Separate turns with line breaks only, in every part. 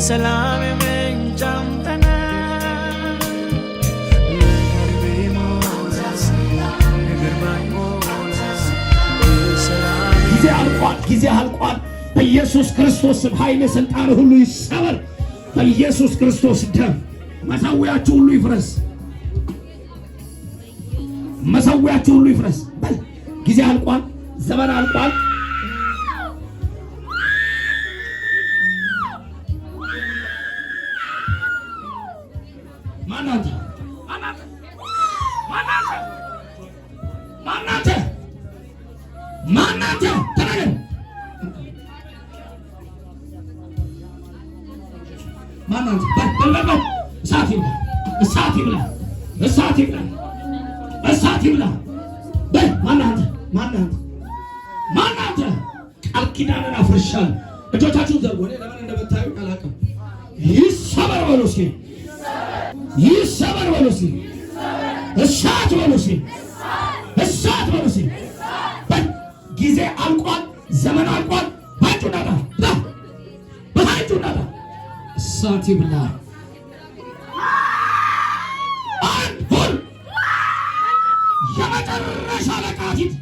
የሰላም ምንጭ አንተ ነህ። ነገር ቢሞላ ነገር ባይሞላ የሰላም
ጊዜ አልቋል። ጊዜ አልቋል። በኢየሱስ ክርስቶስ ስም ኃይል ስልጣን ሁሉ ይሰበር። በኢየሱስ ክርስቶስ ደም መሠዊያችሁ ሁሉ ይፍረስ። መሠዊያችሁ ሁሉ ይፍረስ። በል ጊዜ አልቋል። ዘመን አልቋል። ማናንተ ተናገር። ማናንተ በል እሳት ይብላ፣ እሳት ይብላ፣ እሳት ይብላ፣ እሳት ይብላ። በል ማናንተ ቃል ኪዳንን አፍርሻለሁ። እጆቻችሁን ዘርጉ። እኔ ለምን እንደምታዩ አላውቅም። ይሰበር በሉ እስኪ፣ ይሰበር በሉ እስኪ፣ እሳት በሉ እስኪ፣ እሳት በሉ እስኪ። በል ጊዜ አልቋል። ዘመን አልቋል። ባንቹ ናታ ባንቹ ናታ እሳት ይብላ። አንድ ሁል የመጨረሻ ለቃቲት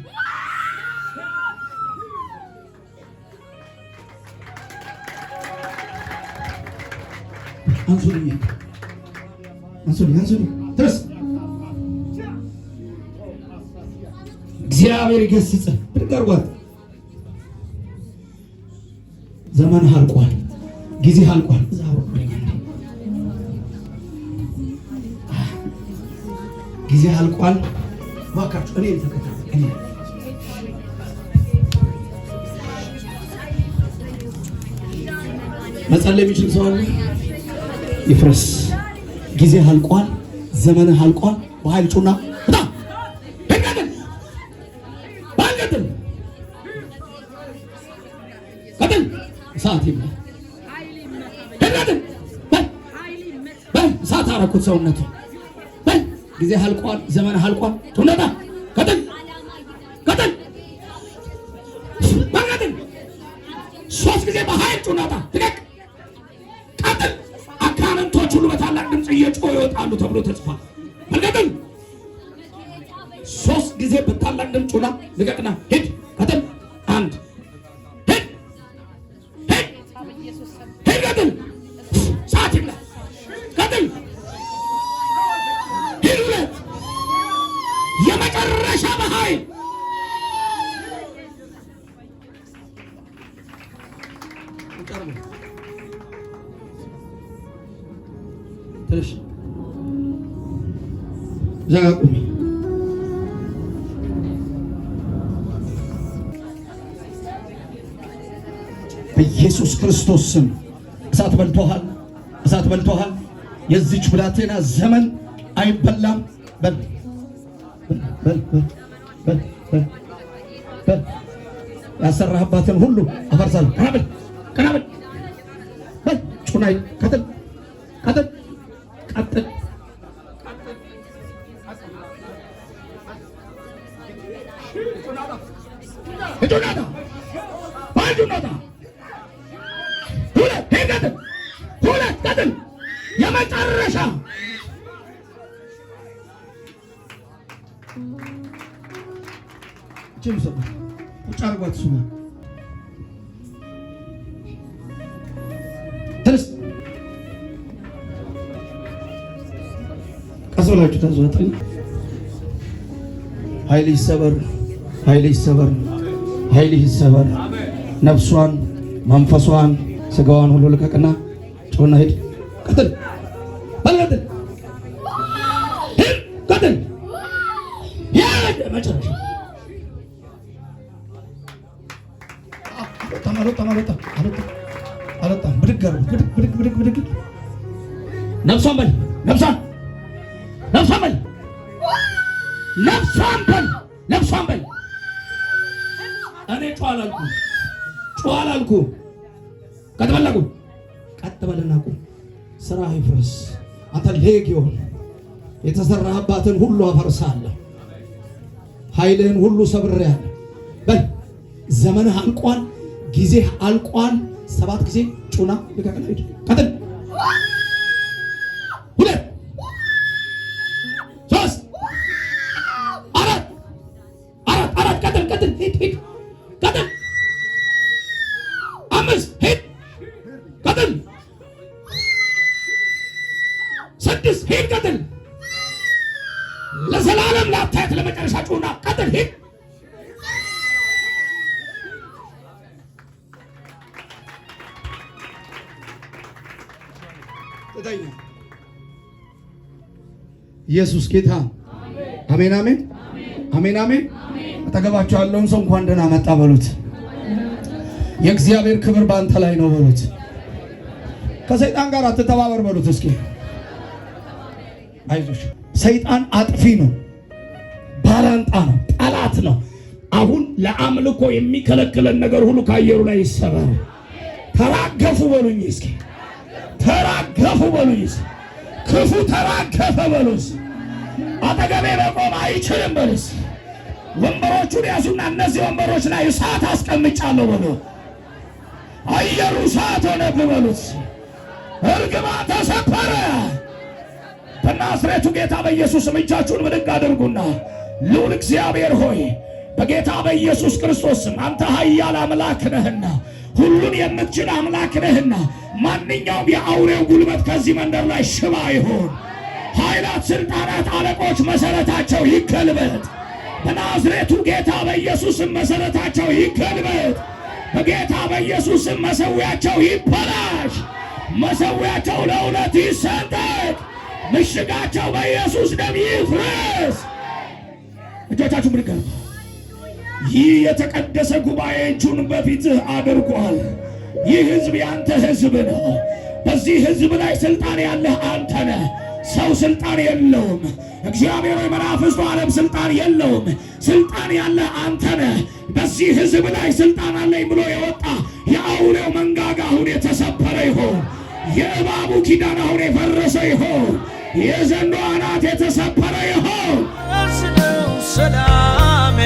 አንሱልኝ ድረስ እግዚአብሔር ይገስጽ። ብድቀርጓት ዘመን አልቋል። ጊዜ አልቋል። ጊዜ አልቋል። ባካችሁ እኔ ተከታተሉ። መጸለይ የሚችል ሰው አለ? ይፍረስ። ጊዜ አልቋል። ዘመን አልቋል። በኃይል ጩና እሳት ይብላ። እሳት አደረኩት ሰውነቱ። ጊዜ አልቋል። ዘመን አልቋል። ቱነታ ቀጥል ሶስት ጊዜ በኃይል ጩናታ ትደቅ ቀጥል። አጋንንቶች ሁሉ በታላቅ ድምፅ እየጮሁ ይወጣሉ ተብሎ ተጽፏል። ቀጥል ሶስት ጊዜ በታላቅ ድምፅ ጩና ልቀቅና ሂድ። ቀጥል አንድ ቀጥል ሰዓት ይብላ። ቀጥል ሂድ ሁለት የመጨረሻ በኃይል ትንሽ ዘጋ ቁሚ። በኢየሱስ ክርስቶስ ስም እሳት በልቶሃል፣ እሳት በልቶሃል። የዚች ብላቴና ዘመን አይበላም። በል ያሰራህባትን ሁሉ አፈርሳለሁ። ቀና በል በል ጩናይ ቀጥል ሁለት የመጨረሻ ቁጭ አድርጓት። እሱማ ተነስ ቀስ ብላችሁ ተዘዋጠኝ። ኃይል ይሰበር፣ ኃይል ይሰበር፣ ኃይል ይሰበር። ነፍሷን፣ መንፈሷን፣ ስጋዋን ሁሉ ልቀቅና ጮና ሂድ። ቀጥል በልቀጥል ሂድ ቀጥል መጨረሻ አልወጣም። ብድግ ነፍሷን በል ነፍሷን በል። እኔ ጮህ አላልኩም። ቀጥ በልና ቁም። ስራ ይፍረስ። አንተ ሌጊዮን የተሰራህባትን ሁሉ አፈርሳለሁ። ኃይልህን ሁሉ ሰብሬያለሁ። በል ዘመንህ አልቋል። ጊዜህ አልቋል። 7 ጊዜ ጩና ልቀቅና ሂድ። ቀጥል። 2 3 4 ቀጥል። ሂድ ቀጥል። 5 ሂድ ቀጥል። 6 ሂድ ቀጥል። ለዘላለም ላታያት ለመጨረሻ ጩና ቀጥል። ሂድ ኢየሱስ ጌታ። አሜን አሜን አሜን አሜን። አጠገባቸው ያለውን ሰው እንኳን ደህና መጣ በሉት። የእግዚአብሔር ክብር በአንተ ላይ ነው በሉት። ከሰይጣን ጋር አትተባበር በሉት። እስኪ አይዞሽ። ሰይጣን አጥፊ ነው፣ ባላንጣ ነው፣ ጠላት ነው። አሁን ለአምልኮ የሚከለክለን ነገር ሁሉ ከአየሩ ላይ ይሰበር። ተራገፉ በሉኝ እስኪ። ተራገፉ በሉኝ። ክፉ ተራገፈ በሉስ። አጠገቤ መቆም አይችልም በሉስ። ወንበሮቹን ያዙና እነዚህ ወንበሮች ላይ እሳት አስቀምጫለሁ በሉ። አየሩ እሳት ሆነ በሉት። እርግማን ተሰበረ በናዝሬቱ ጌታ በኢየሱስ ስም። እጃችሁን ብድግ አድርጉና ልዑል እግዚአብሔር ሆይ በጌታ በኢየሱስ ክርስቶስ ስም አንተ ኃያል አምላክ ነህና ሁሉን የምትችል አምላክ ነህና ማንኛውም የአውሬው ጉልበት ከዚህ መንደር ላይ ሽባ ይሁን። ኃይላት፣ ስልጣናት፣ አለቆች መሰረታቸው ይገልበጥ በናዝሬቱ ጌታ በኢየሱስም መሰረታቸው ይገልበጥ። በጌታ በኢየሱስም መሰዊያቸው ይበላሽ። መሰዊያቸው ለሁለት ይሰንጠቅ። ምሽጋቸው በኢየሱስ ደም ይፍረስ። እጆቻችሁ ብድግ አድርጉ። ይህ የተቀደሰ ጉባኤ እጁን በፊትህ አድርጓል። ይህ ሕዝብ ያንተ ሕዝብ ነው። በዚህ ሕዝብ ላይ ስልጣን ያለህ አንተ ነህ። ሰው ስልጣን የለውም። እግዚአብሔር ወይ መናፍስቱ ዓለም ስልጣን የለውም። ስልጣን ያለህ አንተ ነህ። በዚህ ሕዝብ ላይ ስልጣን አለኝ ብሎ የወጣ የአውሬው መንጋጋ አሁን የተሰበረ ይሆን። የእባቡ ኪዳን አሁን የፈረሰ ይሆን። የዘንዶ አናት የተሰበረ ይሆን።
ሰላሜ